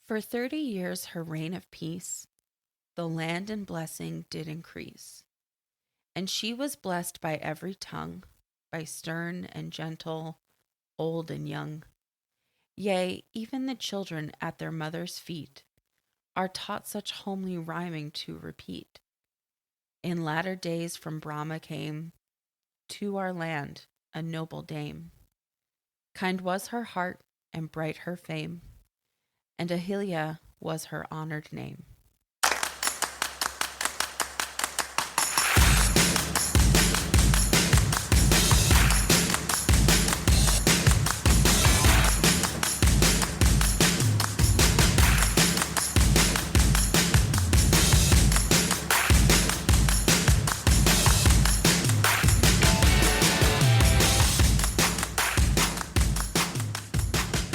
For 30 years her reign of peace, the land and blessing did increase. And she was blessed by every tongue, by stern and gentle, old and young. Yea, even the children at their mother's feet are taught such homely rhyming to repeat. In latter days from Brahma came to our land a noble dame. Kind was her heart and bright her fame, and Ahilya was her honored name.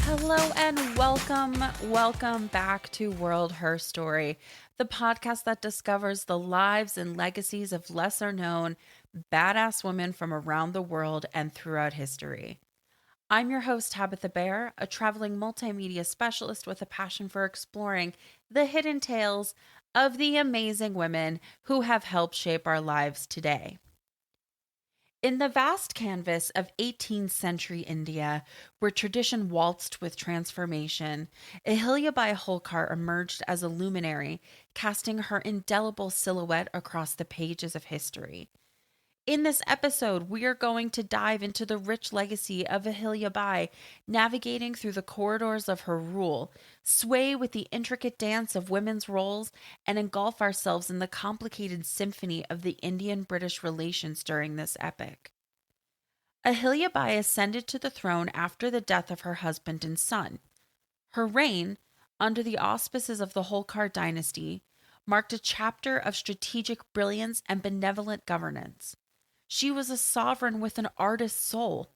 Hello and welcome back to World Her Story, the podcast that discovers the lives and legacies of lesser known badass women from around the world and throughout history. I'm your host, Tabitha Bear, a traveling multimedia specialist with a passion for exploring the hidden tales of the amazing women who have helped shape our lives today. In the vast canvas of 18th century India, where tradition waltzed with transformation, Ahilya Bai Holkar emerged as a luminary, casting her indelible silhouette across the pages of history. In this episode, we are going to dive into the rich legacy of Ahilya Bai, navigating through the corridors of her rule, sway with the intricate dance of women's roles, and engulf ourselves in the complicated symphony of the Indian-British relations during this epic. Ahilya Bai ascended to the throne after the death of her husband and son. Her reign, under the auspices of the Holkar dynasty, marked a chapter of strategic brilliance and benevolent governance. She was a sovereign with an artist's soul,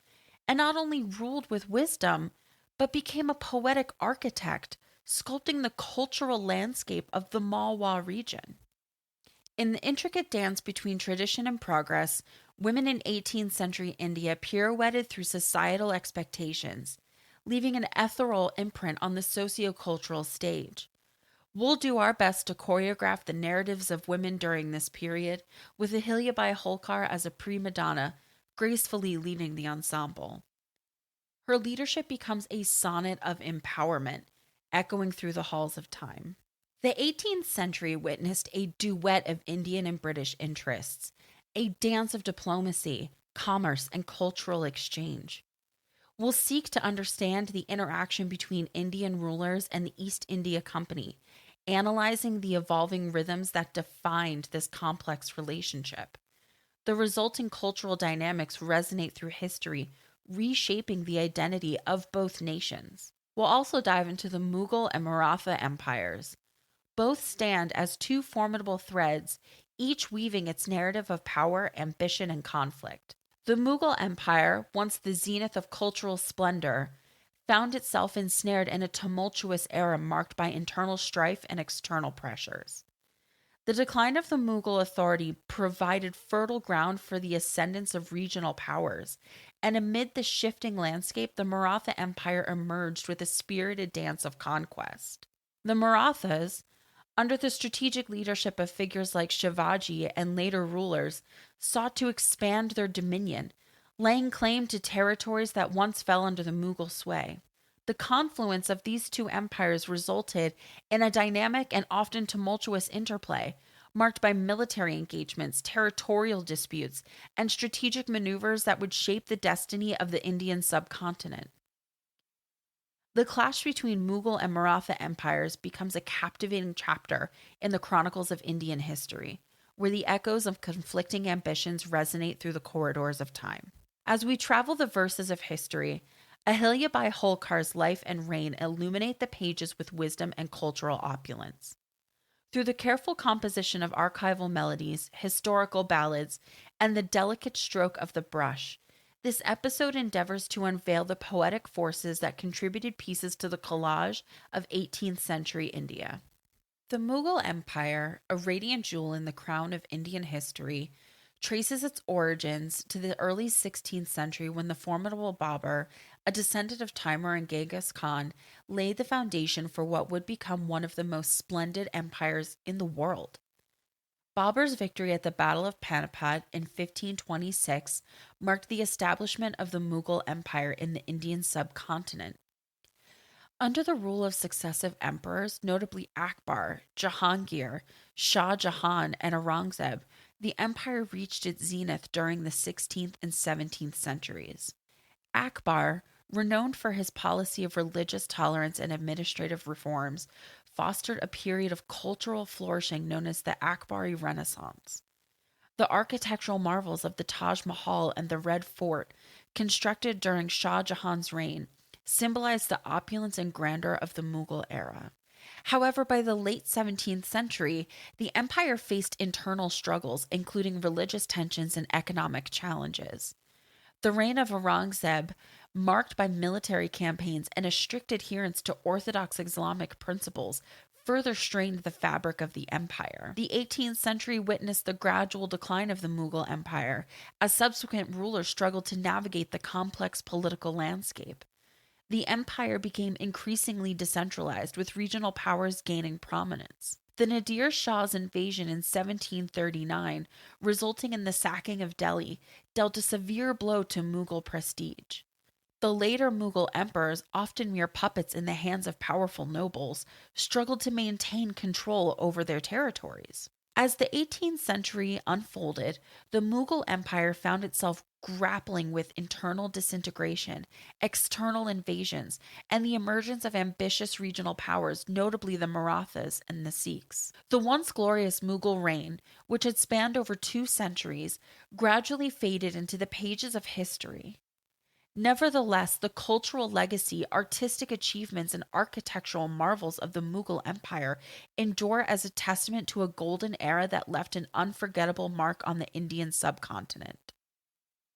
and not only ruled with wisdom, but became a poetic architect, sculpting the cultural landscape of the Malwa region. In the intricate dance between tradition and progress, women in 18th century India pirouetted through societal expectations, leaving an ethereal imprint on the sociocultural stage. We'll do our best to choreograph the narratives of women during this period, with Ahilya Bai Holkar as a prima donna, gracefully leading the ensemble. Her leadership becomes a sonnet of empowerment, echoing through the halls of time. The 18th century witnessed a duet of Indian and British interests, a dance of diplomacy, commerce, and cultural exchange. We'll seek to understand the interaction between Indian rulers and the East India Company, analyzing the evolving rhythms that defined this complex relationship. The resulting cultural dynamics resonate through history, reshaping the identity of both nations. We'll also dive into the Mughal and Maratha empires. Both stand as two formidable threads, each weaving its narrative of power, ambition, and conflict. The Mughal Empire, once the zenith of cultural splendor, found itself ensnared in a tumultuous era marked by internal strife and external pressures. The decline of the Mughal authority provided fertile ground for the ascendance of regional powers, and amid the shifting landscape, the Maratha Empire emerged with a spirited dance of conquest. The Marathas, under the strategic leadership of figures like Shivaji and later rulers, sought to expand their dominion, laying claim to territories that once fell under the Mughal sway. The confluence of these two empires resulted in a dynamic and often tumultuous interplay, marked by military engagements, territorial disputes, and strategic maneuvers that would shape the destiny of the Indian subcontinent. The clash between Mughal and Maratha empires becomes a captivating chapter in the chronicles of Indian history, where the echoes of conflicting ambitions resonate through the corridors of time. As we travel the verses of history, Ahilya Bai Holkar's life and reign illuminate the pages with wisdom and cultural opulence. Through the careful composition of archival melodies, historical ballads, and the delicate stroke of the brush, this episode endeavors to unveil the poetic forces that contributed pieces to the collage of 18th century India. The Mughal Empire, a radiant jewel in the crown of Indian history, traces its origins to the early 16th century when the formidable Babur a descendant of Timur and Genghis Khan, laid the foundation for what would become one of the most splendid empires in the world. Babur's victory at the Battle of Panipat in 1526 marked the establishment of the Mughal Empire in the Indian subcontinent. Under the rule of successive emperors, notably Akbar, Jahangir, Shah Jahan, and Aurangzeb, the empire reached its zenith during the 16th and 17th centuries. Akbar, renowned for his policy of religious tolerance and administrative reforms, fostered a period of cultural flourishing known as the Akbari Renaissance. The architectural marvels of the Taj Mahal and the Red Fort, constructed during Shah Jahan's reign, symbolized the opulence and grandeur of the Mughal era. However, by the late 17th century, the empire faced internal struggles, including religious tensions and economic challenges. The reign of Aurangzeb, marked by military campaigns and a strict adherence to Orthodox Islamic principles, further strained the fabric of the empire. The 18th century witnessed the gradual decline of the Mughal Empire as subsequent rulers struggled to navigate the complex political landscape. The empire became increasingly decentralized, with regional powers gaining prominence. The Nadir Shah's invasion in 1739, resulting in the sacking of Delhi, dealt a severe blow to Mughal prestige. The later Mughal emperors, often mere puppets in the hands of powerful nobles, struggled to maintain control over their territories. As the 18th century unfolded, the Mughal Empire found itself grappling with internal disintegration, external invasions, and the emergence of ambitious regional powers, notably the Marathas and the Sikhs. The once glorious Mughal reign, which had spanned over 2 centuries, gradually faded into the pages of history. Nevertheless, the cultural legacy, artistic achievements, and architectural marvels of the Mughal Empire endure as a testament to a golden era that left an unforgettable mark on the Indian subcontinent.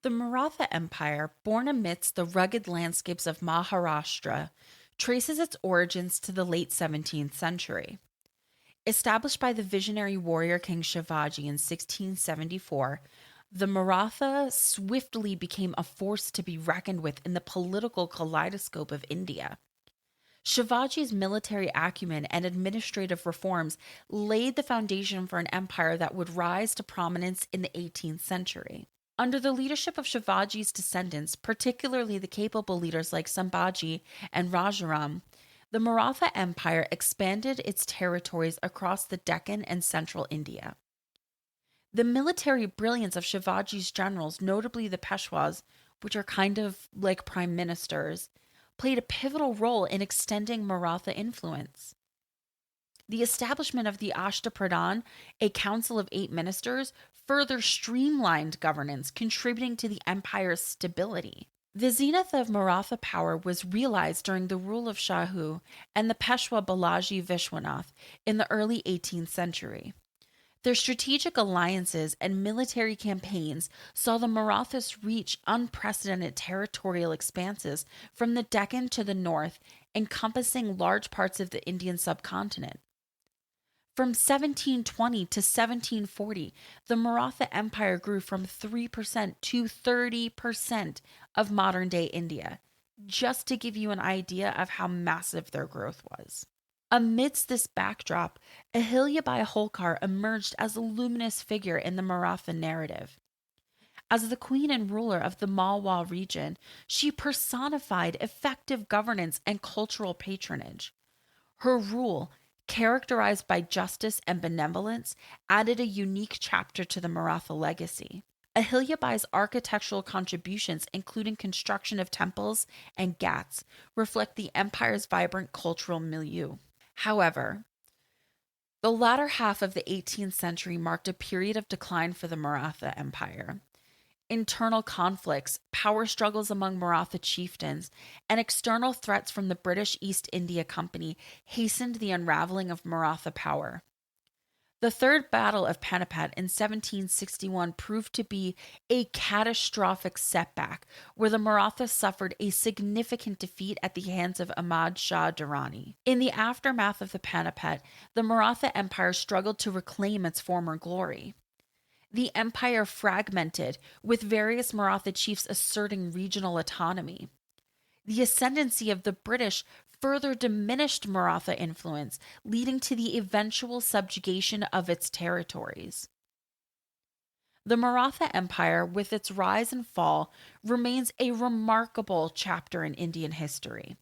The Maratha Empire, born amidst the rugged landscapes of Maharashtra, traces its origins to the late 17th century. Established by the visionary warrior King Shivaji in 1674, the Maratha swiftly became a force to be reckoned with in the political kaleidoscope of India. Shivaji's military acumen and administrative reforms laid the foundation for an empire that would rise to prominence in the 18th century. Under the leadership of Shivaji's descendants, particularly the capable leaders like Sambhaji and Rajaram, the Maratha Empire expanded its territories across the Deccan and central India. The military brilliance of Shivaji's generals, notably the Peshwas, which are kind of like prime ministers, played a pivotal role in extending Maratha influence. The establishment of the Ashtapradhan, a council of 8 ministers, further streamlined governance, contributing to the empire's stability. The zenith of Maratha power was realized during the rule of Shahu and the Peshwa Balaji Vishwanath in the early 18th century. Their strategic alliances and military campaigns saw the Marathas reach unprecedented territorial expanses from the Deccan to the north, encompassing large parts of the Indian subcontinent. From 1720 to 1740, the Maratha Empire grew from 3% to 30% of modern-day India, just to give you an idea of how massive their growth was. Amidst this backdrop, Ahilya Bai Holkar emerged as a luminous figure in the Maratha narrative. As the queen and ruler of the Malwa region, she personified effective governance and cultural patronage. Her rule, characterized by justice and benevolence, added a unique chapter to the Maratha legacy. Ahilya Bai's architectural contributions, including construction of temples and ghats, reflect the empire's vibrant cultural milieu. However, the latter half of the 18th century marked a period of decline for the Maratha Empire. Internal conflicts, power struggles among Maratha chieftains, and external threats from the British East India Company hastened the unraveling of Maratha power. The Third Battle of Panipat in 1761 proved to be a catastrophic setback, where the Marathas suffered a significant defeat at the hands of Ahmad Shah Durrani. In the aftermath of the Panipat, the Maratha Empire struggled to reclaim its former glory. The empire fragmented, with various Maratha chiefs asserting regional autonomy. The ascendancy of the British further diminished Maratha influence, leading to the eventual subjugation of its territories. The Maratha Empire, with its rise and fall, remains a remarkable chapter in Indian history.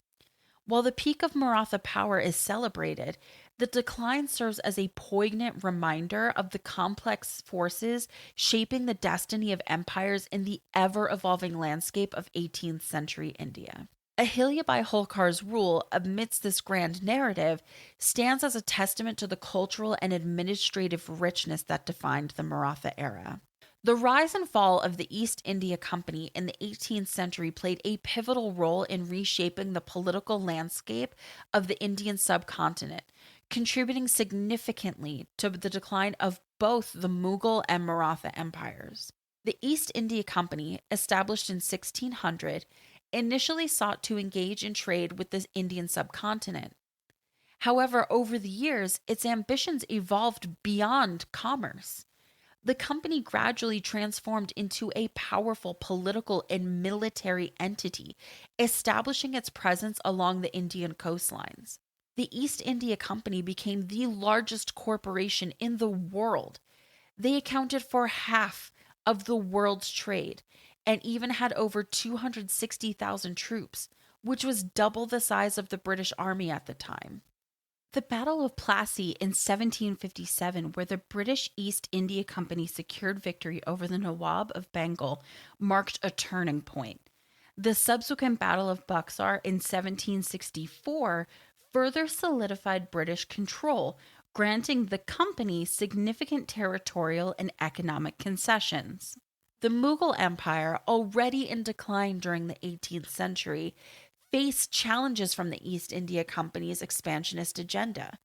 While the peak of Maratha power is celebrated, the decline serves as a poignant reminder of the complex forces shaping the destiny of empires in the ever evolving landscape of 18th century India. Ahilya Bai Holkar's rule amidst this grand narrative stands as a testament to the cultural and administrative richness that defined the Maratha era. The rise and fall of the East India Company in the 18th century played a pivotal role in reshaping the political landscape of the Indian subcontinent, contributing significantly to the decline of both the Mughal and Maratha empires. The East India Company, established in 1600, initially sought to engage in trade with the Indian subcontinent. However, over the years, its ambitions evolved beyond commerce. The company gradually transformed into a powerful political and military entity, establishing its presence along the Indian coastlines. The East India Company became the largest corporation in the world. They accounted for half of the world's trade and even had over 260,000 troops, which was double the size of the British Army at the time. The Battle of Plassey in 1757, where the British East India Company secured victory over the Nawab of Bengal, marked a turning point. The subsequent Battle of Buxar in 1764 further solidified British control, granting the company significant territorial and economic concessions. The Mughal Empire, already in decline during the 18th century, faced challenges from the East India Company's expansionist agenda.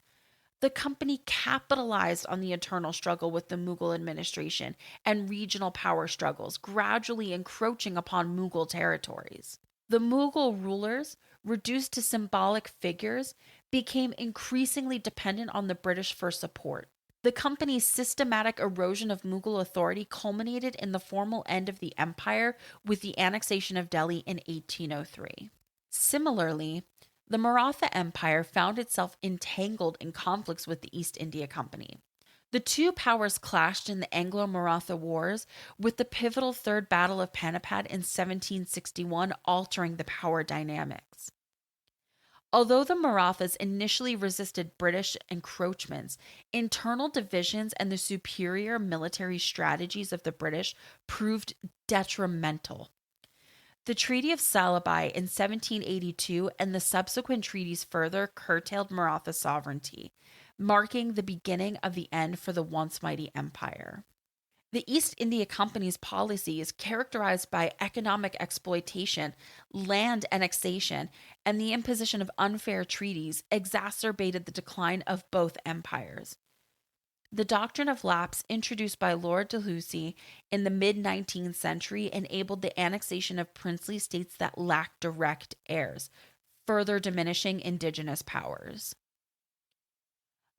The company capitalized on the internal struggle with the Mughal administration and regional power struggles, gradually encroaching upon Mughal territories. The Mughal rulers, reduced to symbolic figures, became increasingly dependent on the British for support. The company's systematic erosion of Mughal authority culminated in the formal end of the empire with the annexation of Delhi in 1803. Similarly, the Maratha Empire found itself entangled in conflicts with the East India Company. The two powers clashed in the Anglo-Maratha Wars, with the pivotal Third Battle of Panipat in 1761 altering the power dynamics. Although the Marathas initially resisted British encroachments, internal divisions and the superior military strategies of the British proved detrimental. The Treaty of Salabai in 1782 and the subsequent treaties further curtailed Maratha sovereignty, marking the beginning of the end for the once mighty empire. The East India Company's policy is characterized by economic exploitation, land annexation, and the imposition of unfair treaties exacerbated the decline of both empires. The doctrine of lapse, introduced by Lord Dalhousie in the mid 19th century, enabled the annexation of princely states that lacked direct heirs, further diminishing indigenous powers.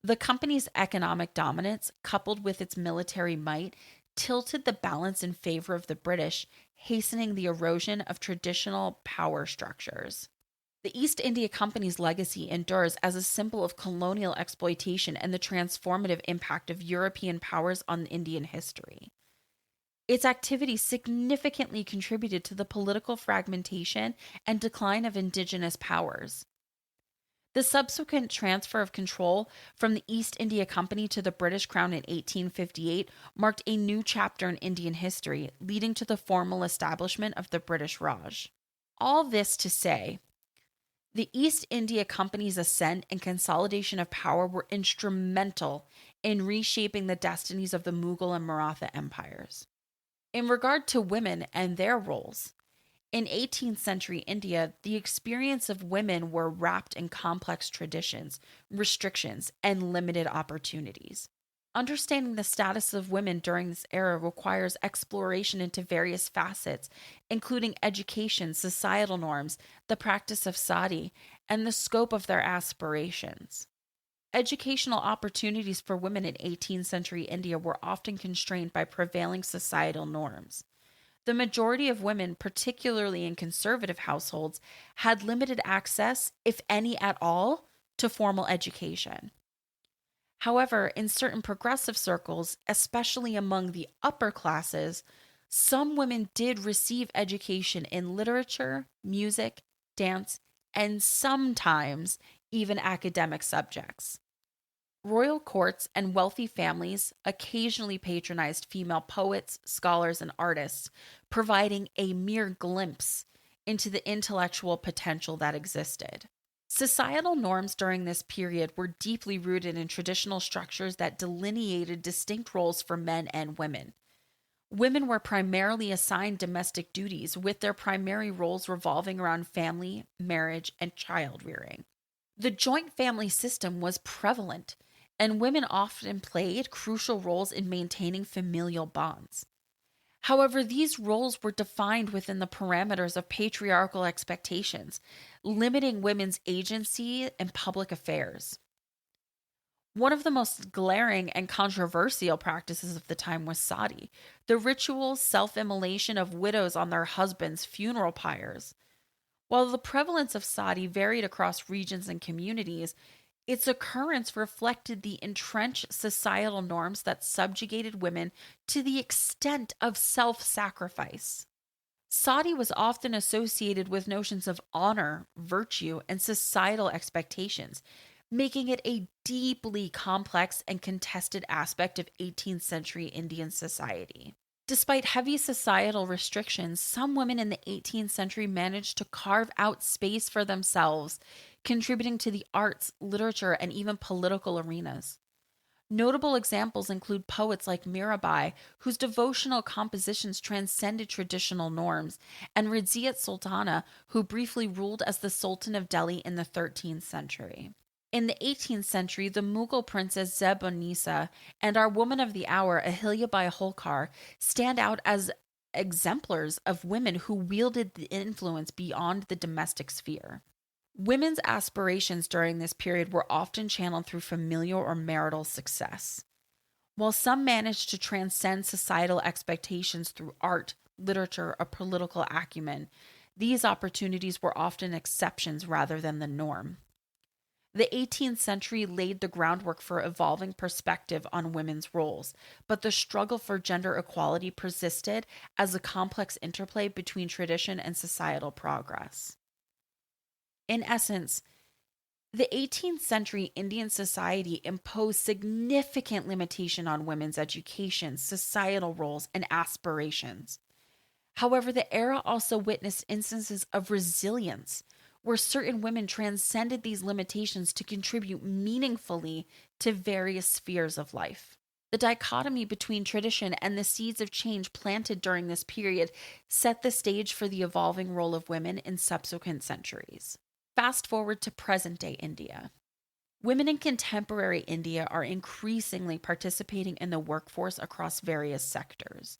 The company's economic dominance, coupled with its military might, tilted the balance in favor of the British, hastening the erosion of traditional power structures. The East India Company's legacy endures as a symbol of colonial exploitation and the transformative impact of European powers on Indian history. Its activities significantly contributed to the political fragmentation and decline of indigenous powers. The subsequent transfer of control from the East India Company to the British Crown in 1858 marked a new chapter in Indian history, leading to the formal establishment of the British Raj. All this to say, the East India Company's ascent and consolidation of power were instrumental in reshaping the destinies of the Mughal and Maratha empires. In regard to women and their roles, in 18th century India, the experience of women were wrapped in complex traditions, restrictions, and limited opportunities. Understanding the status of women during this era requires exploration into various facets, including education, societal norms, the practice of sati, and the scope of their aspirations. Educational opportunities for women in 18th century India were often constrained by prevailing societal norms. The majority of women, particularly in conservative households, had limited access, if any at all, to formal education. However, in certain progressive circles, especially among the upper classes, some women did receive education in literature, music, dance, and sometimes even academic subjects. Royal courts and wealthy families occasionally patronized female poets, scholars, and artists, providing a mere glimpse into the intellectual potential that existed. Societal norms during this period were deeply rooted in traditional structures that delineated distinct roles for men and women. Women were primarily assigned domestic duties, with their primary roles revolving around family, marriage, and child rearing. The joint family system was prevalent, and women often played crucial roles in maintaining familial bonds. However, these roles were defined within the parameters of patriarchal expectations, limiting women's agency in public affairs. One of the most glaring and controversial practices of the time was sati, the ritual self immolation of widows on their husbands' funeral pyres. While the prevalence of sati varied across regions and communities, its occurrence reflected the entrenched societal norms that subjugated women to the extent of self sacrifice. Sati was often associated with notions of honor, virtue, and societal expectations, making it a deeply complex and contested aspect of 18th century Indian society. Despite heavy societal restrictions, some women in the 18th century managed to carve out space for themselves, contributing to the arts, literature, and even political arenas. Notable examples include poets like Mirabai, whose devotional compositions transcended traditional norms, and Rziat Sultana, who briefly ruled as the Sultan of Delhi in the 13th century. In the 18th century, the Mughal princess Zeb-un-Nisa and our woman of the hour, Ahilya Bai Holkar, stand out as exemplars of women who wielded the influence beyond the domestic sphere. Women's aspirations during this period were often channeled through familial or marital success. While some managed to transcend societal expectations through art, literature, or political acumen, these opportunities were often exceptions rather than the norm. The 18th century laid the groundwork for evolving perspective on women's roles, but the struggle for gender equality persisted as a complex interplay between tradition and societal progress. In essence, the 18th century Indian society imposed significant limitation on women's education, societal roles, and aspirations. However, the era also witnessed instances of resilience, where certain women transcended these limitations to contribute meaningfully to various spheres of life. The dichotomy between tradition and the seeds of change planted during this period set the stage for the evolving role of women in subsequent centuries. Fast forward to present day India. Women in contemporary India are increasingly participating in the workforce across various sectors.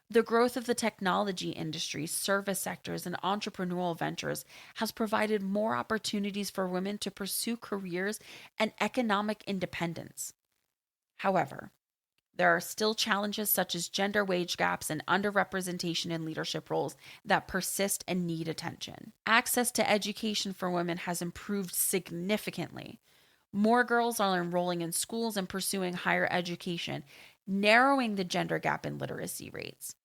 The growth of the technology industry, service sectors, and entrepreneurial ventures has provided more opportunities for women to pursue careers and economic independence. However, there are still challenges such as gender wage gaps and underrepresentation in leadership roles that persist and need attention. Access to education for women has improved significantly. More girls are enrolling in schools and pursuing higher education, narrowing the gender gap in literacy rates.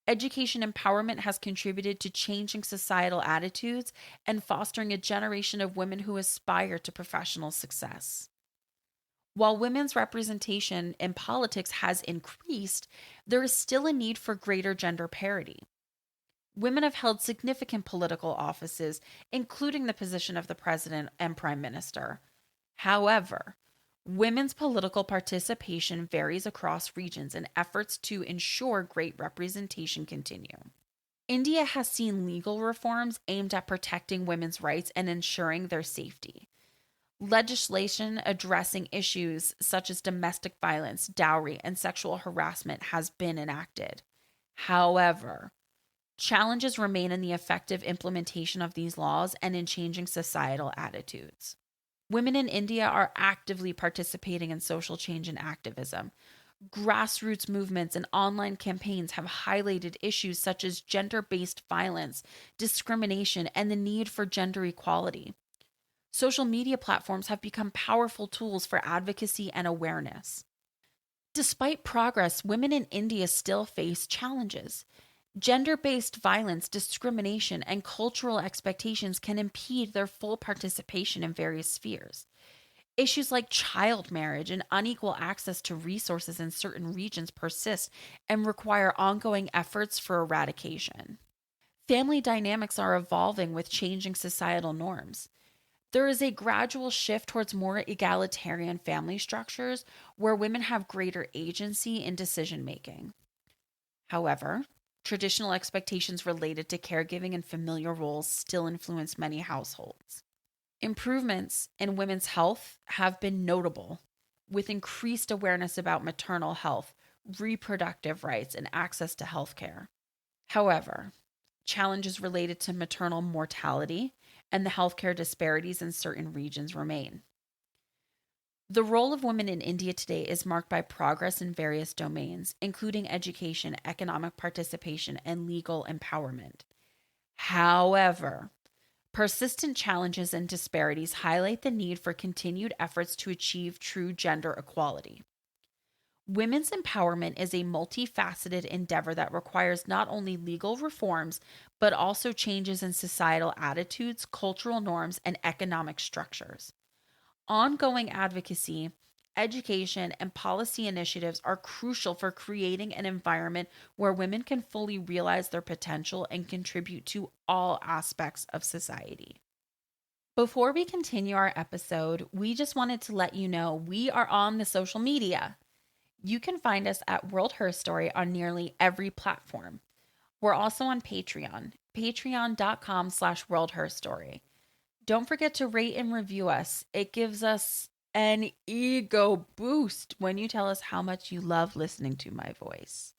Education empowerment has contributed to changing societal attitudes and fostering a generation of women who aspire to professional success. While women's representation in politics has increased, there is still a need for greater gender parity. Women have held significant political offices, including the position of the president and prime minister. However, women's political participation varies across regions, and efforts to ensure great representation continue. India has seen legal reforms aimed at protecting women's rights and ensuring their safety. Legislation addressing issues such as domestic violence, dowry, and sexual harassment has been enacted. However, challenges remain in the effective implementation of these laws and in changing societal attitudes. Women in India are actively participating in social change and activism. Grassroots movements and online campaigns have highlighted issues such as gender based violence, discrimination, and the need for gender equality. Social media platforms have become powerful tools for advocacy and awareness. Despite progress, women in India still face challenges. Gender based violence, discrimination, and cultural expectations can impede their full participation in various spheres. Issues like child marriage and unequal access to resources in certain regions persist and require ongoing efforts for eradication. Family dynamics are evolving with changing societal norms. There is a gradual shift towards more egalitarian family structures where women have greater agency in decision making. However, traditional expectations related to caregiving and familiar roles still influence many households. Improvements in women's health have been notable, with increased awareness about maternal health, reproductive rights, and access to healthcare. However, challenges related to maternal mortality and the healthcare disparities in certain regions remain. The role of women in India today is marked by progress in various domains, including education, economic participation, and legal empowerment. However, persistent challenges and disparities highlight the need for continued efforts to achieve true gender equality. Women's empowerment is a multifaceted endeavor that requires not only legal reforms, but also changes in societal attitudes, cultural norms, and economic structures. Ongoing advocacy, education, and policy initiatives are crucial for creating an environment where women can fully realize their potential and contribute to all aspects of society. Before we continue our episode, we just wanted to let you know we are on the social media. You can find us at World Her Story on nearly every platform. We're also on Patreon, patreon.com/World Her Story. Don't forget to rate and review us. It gives us an ego boost when you tell us how much you love listening to my voice.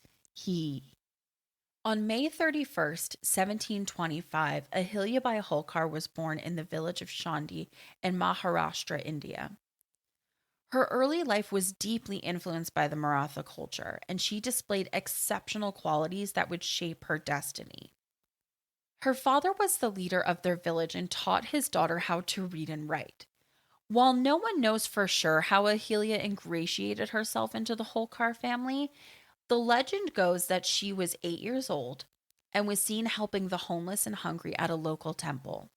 On May 31st, 1725, Ahilya Bai Holkar was born in the village of Shandi in Maharashtra, India. Her early life was deeply influenced by the Maratha culture, and she displayed exceptional qualities that would shape her destiny. Her father was the leader of their village and taught his daughter how to read and write. While no one knows for sure how Ahilya ingratiated herself into the Holkar family, the legend goes that she was 8 years old and was seen helping the homeless and hungry at a local temple.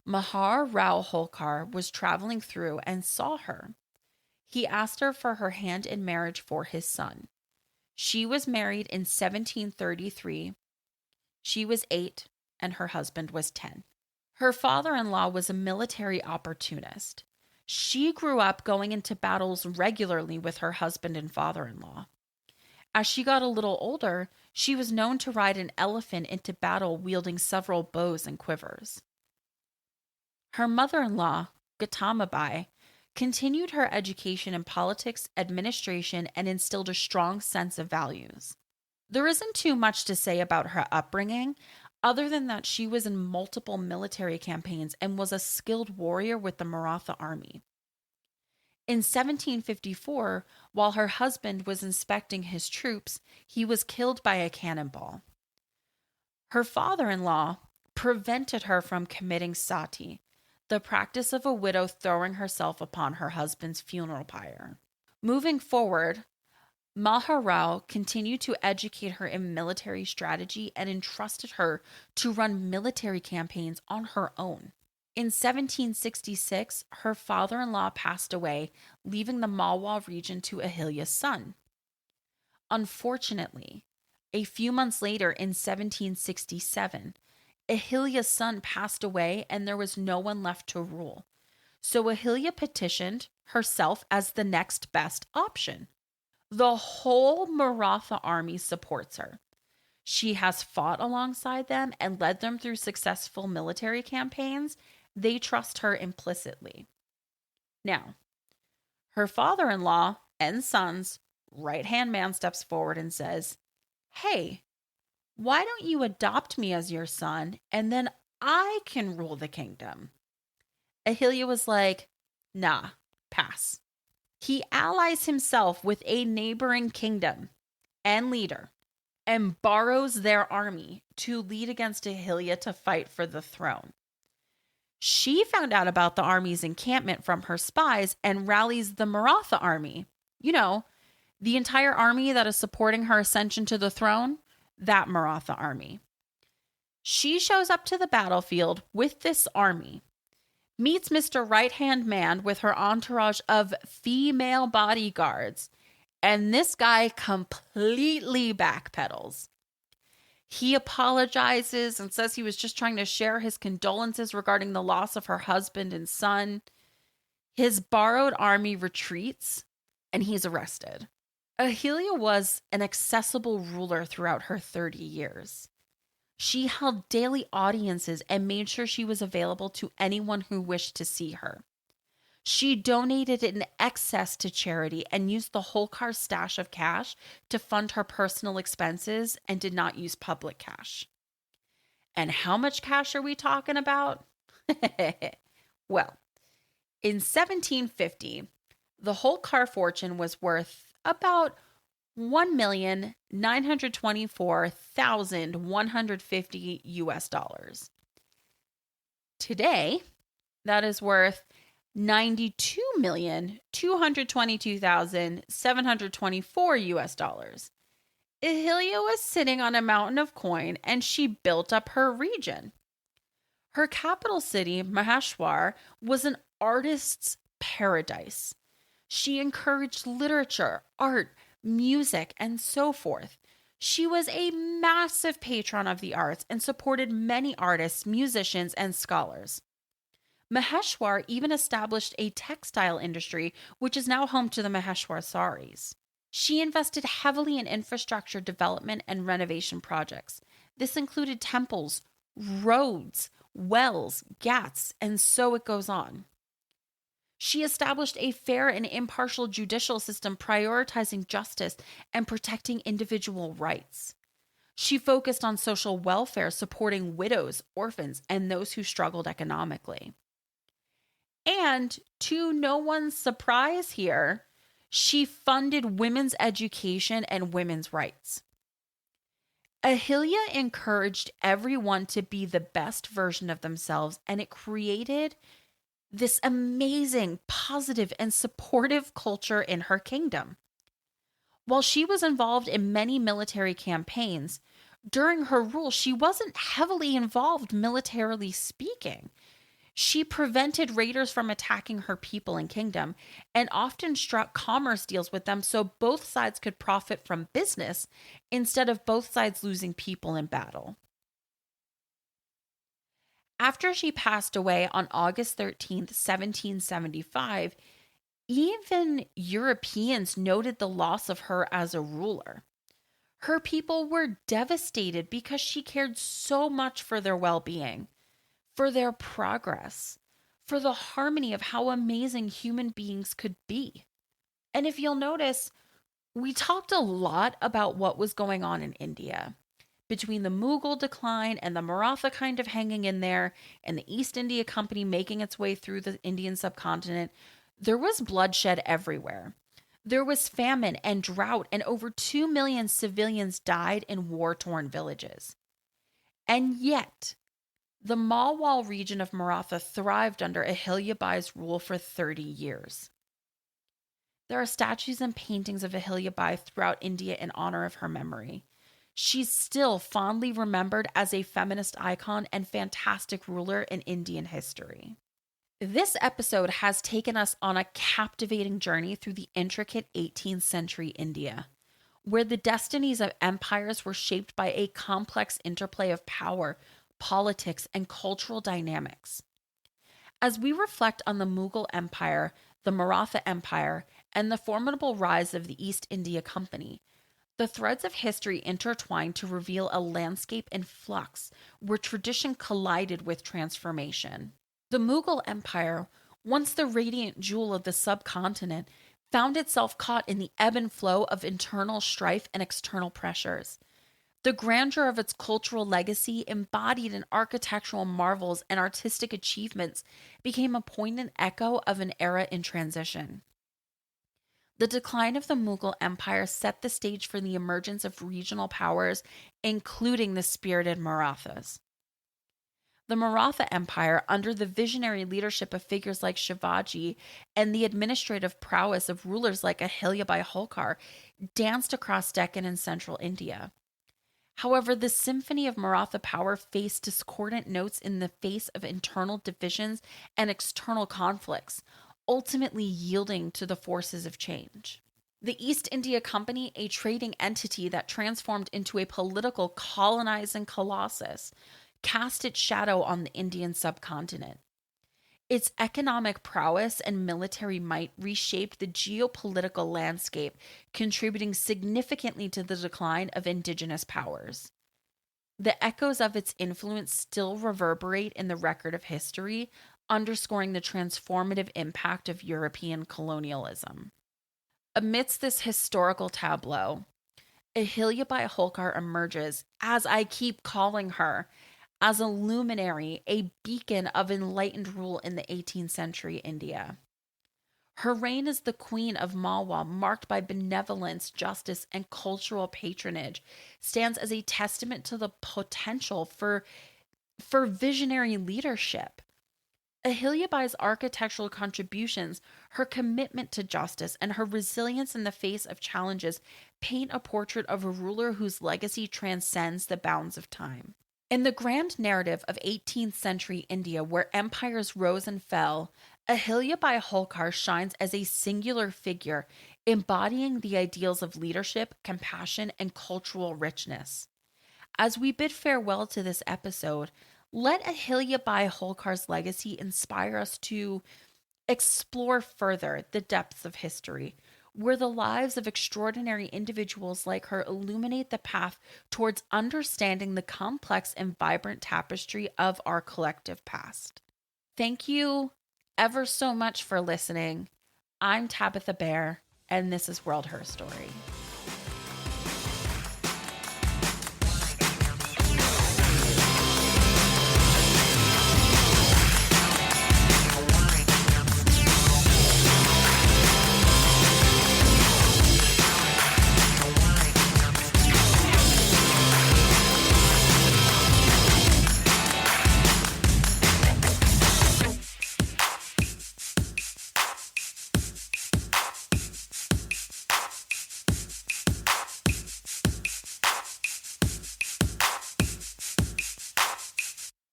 Mahar Rao Holkar was traveling through and saw her. He asked her for her hand in marriage for his son. She was married in 1733. She was 8 and her husband was 10. Her father in law was a military opportunist. She grew up going into battles regularly with her husband and father in law. As she got a little older, she was known to ride an elephant into battle wielding several bows and quivers. Her mother in law, Gautamabai, continued her education in politics, administration, and instilled a strong sense of values. There isn't too much to say about her upbringing, other than that she was in multiple military campaigns and was a skilled warrior with the Maratha army. In 1754, while her husband was inspecting his troops, he was killed by a cannonball. Her father in law prevented her from committing sati, the practice of a widow throwing herself upon her husband's funeral pyre. Moving forward, Maharao continued to educate her in military strategy and entrusted her to run military campaigns on her own. In 1766, her father in law passed away, leaving the Malwa region to Ahilya's son. Unfortunately, a few months later in 1767, Ahilya's son passed away and there was no one left to rule. So Ahilya petitioned herself as the next best option. The whole Maratha army supports her. She has fought alongside them and led them through successful military campaigns. They trust her implicitly. Now, her father in law and son's right hand man steps forward and says, "Hey, why don't you adopt me as your son and then I can rule the kingdom?" Ahilya was like, "Nah, pass." He allies himself with a neighboring kingdom and leader and borrows their army to lead against Ahilya to fight for the throne. She found out about the army's encampment from her spies and rallies the Maratha army. You know, the entire army that is supporting her ascension to the throne, that Maratha army. She shows up to the battlefield with this army, meets Mr. Right Hand Man with her entourage of female bodyguards, and this guy completely backpedals. He apologizes and says he was just trying to share his condolences regarding the loss of her husband and son. His borrowed army retreats, and he's arrested. Ahilya was an accessible ruler throughout her 30 years. She held daily audiences and made sure she was available to anyone who wished to see her. She donated in excess to charity and used the Holkar stash of cash to fund her personal expenses and did not use public cash. And how much cash are we talking about? Well, in 1750, the Holkar fortune was worth about $1,924,150 US. Today, that is worth $92,222,724 US. Ahilya was sitting on a mountain of coin and she built up her region. Her capital city, Maheshwar, was an artist's paradise. She encouraged literature, art, music, and so forth. She was a massive patron of the arts and supported many artists, musicians, and scholars. Maheshwar even established a textile industry, which is now home to the Maheshwar saris. She invested heavily in infrastructure development and renovation projects. This included temples, roads, wells, ghats, and so it goes on. She established a fair and impartial judicial system prioritizing justice and protecting individual rights. She focused on social welfare, supporting widows, orphans, and those who struggled economically. And to no one's surprise here, she funded women's education and women's rights. Ahilya encouraged everyone to be the best version of themselves, and it created this amazing, positive, and supportive culture in her kingdom. While she was involved in many military campaigns, during her rule, she wasn't heavily involved militarily speaking. She prevented raiders from attacking her people and kingdom and often struck commerce deals with them so both sides could profit from business instead of both sides losing people in battle. After she passed away on August 13th, 1775, even Europeans noted the loss of her as a ruler. Her people were devastated because she cared so much for their well-being, for their progress, for the harmony of how amazing human beings could be. And if you'll notice, we talked a lot about what was going on in India. Between the Mughal decline and the Maratha kind of hanging in there, and the East India Company making its way through the Indian subcontinent, there was bloodshed everywhere. There was famine and drought, and over 2 million civilians died in war-torn villages. And yet, the Malwa region of Maratha thrived under Ahilya Bai's rule for 30 years. There are statues and paintings of Ahilya Bai throughout India in honor of her memory. She's still fondly remembered as a feminist icon and fantastic ruler in Indian history. This episode has taken us on a captivating journey through the intricate 18th century India, where the destinies of empires were shaped by a complex interplay of power, politics, and cultural dynamics. As we reflect on the Mughal Empire, the Maratha Empire, and the formidable rise of the East India Company, the threads of history intertwine to reveal a landscape in flux where tradition collided with transformation. The Mughal Empire, once the radiant jewel of the subcontinent, found itself caught in the ebb and flow of internal strife and external pressures. The grandeur of its cultural legacy, embodied in architectural marvels and artistic achievements, became a poignant echo of an era in transition. The decline of the Mughal Empire set the stage for the emergence of regional powers, including the spirited Marathas. The Maratha Empire, under the visionary leadership of figures like Shivaji and the administrative prowess of rulers like Ahilya Bai Holkar, danced across Deccan and central India. However, the symphony of Maratha power faced discordant notes in the face of internal divisions and external conflicts, ultimately yielding to the forces of change. The East India Company, a trading entity that transformed into a political colonizing colossus, cast its shadow on the Indian subcontinent. Its economic prowess and military might reshaped the geopolitical landscape, contributing significantly to the decline of indigenous powers. The echoes of its influence still reverberate in the record of history, underscoring the transformative impact of European colonialism. Amidst this historical tableau, Ahilya Bai Holkar emerges, as I keep calling her, as a luminary, a beacon of enlightened rule in the 18th century India. Her reign as the Queen of Malwa, marked by benevolence, justice, and cultural patronage, stands as a testament to the potential for visionary leadership. Ahilya Bai's architectural contributions, her commitment to justice, and her resilience in the face of challenges paint a portrait of a ruler whose legacy transcends the bounds of time. In the grand narrative of 18th century India, where empires rose and fell, Ahilya Bai Holkar shines as a singular figure, embodying the ideals of leadership, compassion, and cultural richness. As we bid farewell to this episode, let Ahilya Bai Holkar's legacy inspire us to explore further the depths of history, where the lives of extraordinary individuals like her illuminate the path towards understanding the complex and vibrant tapestry of our collective past. Thank you ever so much for listening. I'm Tabitha Bear, and this is World Her Story.